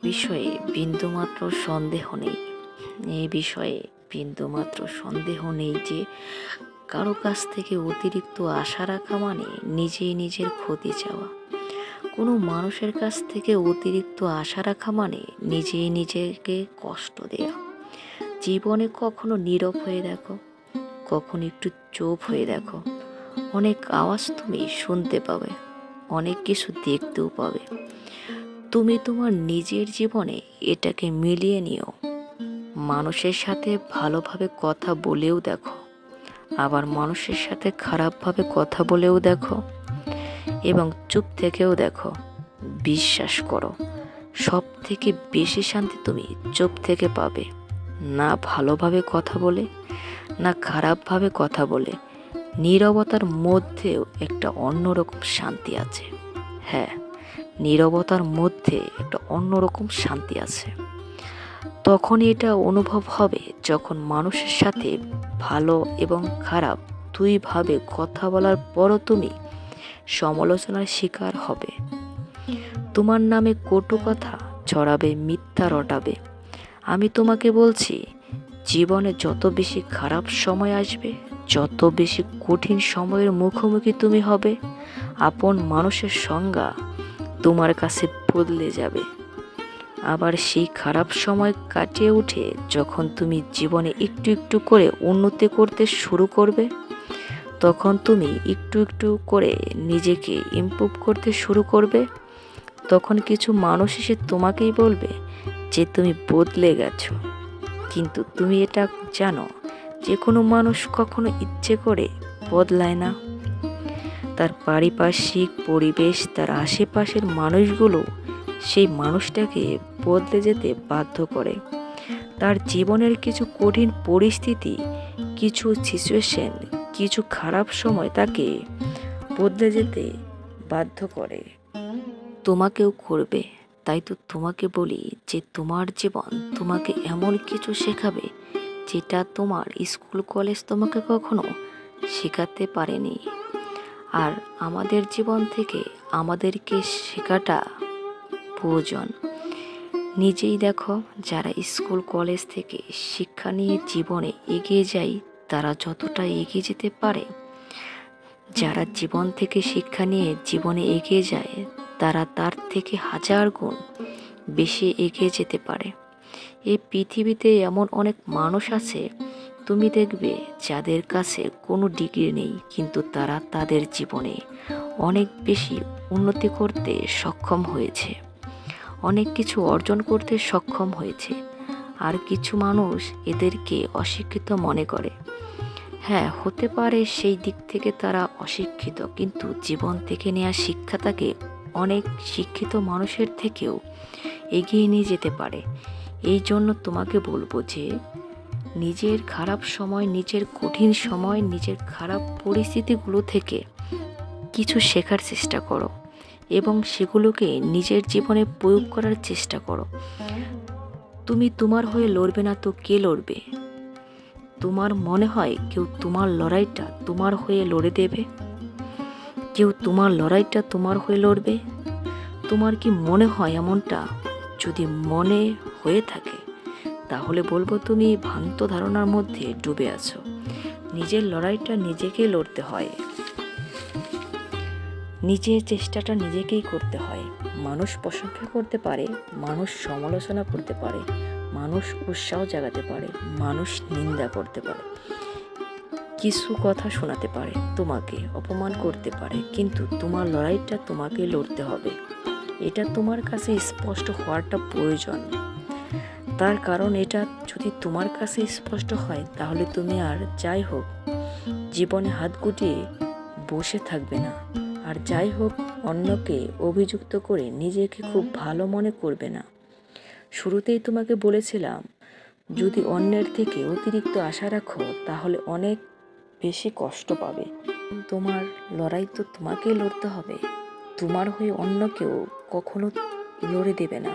বিষয়ে বিন্দুমাত্র সন্দেহ নেই। এই বিষয়ে বিন্দুমাত্র সন্দেহ নেই যে কারো কাছ থেকে অতিরিক্ত আশা রাখা মানে নিজেই নিজের ক্ষতি চাওয়া। কোনো মানুষের কাছ থেকে অতিরিক্ত আশা রাখা মানে নিজেই নিজেকে কষ্ট দেয়া। জীবনে কখনো নীরব হয়ে দেখো, কখনো একটু চুপ হয়ে দেখো। অনেক আওয়াজ তুমি শুনতে পাবে, অনেক কিছু দেখতেও পাবে। তুমি তোমার নিজের জীবনে এটাকে মিলিয়ে নিও। মানুষের সাথে ভালোভাবে কথা বলেও দেখো, আবার মানুষের সাথে খারাপভাবে কথা বলেও দেখো, এবং চুপ থেকেও দেখো। বিশ্বাস করো, সব থেকে বেশি শান্তি তুমি চুপ থেকে পাবে। না ভালোভাবে কথা বলে, না খারাপভাবে কথা বলে, নীরবতার মধ্যেও একটা অন্যরকম শান্তি আছে। হ্যাঁ, নীরবতার মধ্যে একটা অন্যরকম শান্তি আছে। তখনই এটা অনুভব হবে যখন মানুষের সাথে ভালো এবং খারাপ দুইভাবে কথা বলার পরও তুমি সমালোচনার শিকার হবে। তোমার নামে কটু কথা ছড়াবে, মিথ্যা রটাবে। আমি তোমাকে বলছি, জীবনে যত বেশি খারাপ সময় আসবে, যত বেশি কঠিন সময়ের মুখোমুখি তুমি হবে, আপন মানুষের সংজ্ঞা তোমার কাছে বদলে যাবে। আবার সেই খারাপ সময় কাটিয়ে উঠে যখন তুমি জীবনে একটু একটু করে উন্নতি করতে শুরু করবে, তখন তুমি একটু একটু করে নিজেকে ইমপ্রুভ করতে শুরু করবে, তখন কিছু মানুষ এসে তোমাকেই বলবে যে তুমি বদলে গেছো। কিন্তু তুমি এটা জানো যে কোনো মানুষ কখনো ইচ্ছে করে বদলায় না। তার পারিপার্শ্বিক পরিবেশ, তার আশেপাশের মানুষগুলো সেই মানুষটাকে বদলে যেতে বাধ্য করে। তার জীবনের কিছু কঠিন পরিস্থিতি, কিছু সিচুয়েশন, কিছু খারাপ সময় তাকে বদলে যেতে বাধ্য করে। তোমাকেও করবে। তাই তো তোমাকে বলি যে তোমার জীবন তোমাকে এমন কিছু শেখাবে যেটা তোমার স্কুল কলেজ তোমাকে কখনো শেখাতে পারেনি। আর আমাদের জীবন থেকে আমাদেরকে শেখাটা প্রয়োজন। নিজেই দেখো, যারা স্কুল কলেজ থেকে শিক্ষা নিয়ে জীবনে এগিয়ে যায়, তারা যতটা এগিয়ে যেতে পারে, যারা জীবন থেকে শিক্ষা নিয়ে জীবনে এগিয়ে যায়, তারা তার থেকে 1000 গুণ বেশি এগিয়ে যেতে পারে। এই পৃথিবীতে এমন অনেক মানুষ আছে, তুমি দেখবে যাদের কাছে কোনো ডিগ্রি নেই, কিন্তু তারা তাদের জীবনে অনেক বেশি উন্নতি করতে সক্ষম হয়েছে, অনেক কিছু অর্জন করতে সক্ষম হয়েছে। আর কিছু মানুষ এদেরকে অশিক্ষিত মনে করে। হ্যাঁ, হতে পারে সেই দিক থেকে তারা অশিক্ষিত, কিন্তু জীবন থেকে নেওয়া শিক্ষা তাকে অনেক শিক্ষিত মানুষের থেকেও এগিয়ে নিয়ে যেতে পারে। এই জন্য তোমাকে বলবো যে নিজের খারাপ সময়, নিজের কঠিন সময়, নিজের খারাপ পরিস্থিতিগুলো থেকে কিছু শেখার চেষ্টা করো এবং সেগুলোকে নিজের জীবনে প্রয়োগ করার চেষ্টা করো। তুমি তোমার হয়ে লড়বে না তো কে লড়বে? তোমার মনে হয় কেউ তোমার লড়াইটা তোমার হয়ে লড়ে দেবে? কেউ তোমার লড়াইটা তোমার হয়ে লড়বে? তোমার কি মনে হয় এমনটা? যদি মনে হয়ে থাকে তাহলে বলবো তুমি ভ্রান্ত ধারণার মধ্যে ডুবে আছো। নিজের লড়াইটা নিজেকেই লড়তে হয়, নিজের চেষ্টাটা নিজেকেই করতে হয়। মানুষ প্রশংসা করতে পারে, মানুষ সমালোচনা করতে পারে, মানুষ উৎসাহ জাগাতে পারে, মানুষ নিন্দা করতে পারে, কিছু কথা শোনাতে পারে, তোমাকে অপমান করতে পারে, কিন্তু তোমার লড়াইটা তোমাকে লড়তে হবে। এটা তোমার কাছে স্পষ্ট হওয়াটা প্রয়োজন। তার কারণ এটা যদি তোমার কাছে স্পষ্ট হয়, তাহলে তুমি আর যাই হোক জীবনে হাত গুটিয়ে বসে থাকবে না। আর যাই হোক অন্যকে অভিযুক্ত করে নিজেকে খুব ভালো মনে করবে না। শুরুতেই তোমাকে বলেছিলাম, যদি অন্যের থেকে অতিরিক্ত আশা রাখো তাহলে অনেক বেশি কষ্ট পাবে। তোমার লড়াই তো তোমাকেই লড়তে হবে। তোমার হয়ে অন্য কেউ কখনো লড়ে দেবে না।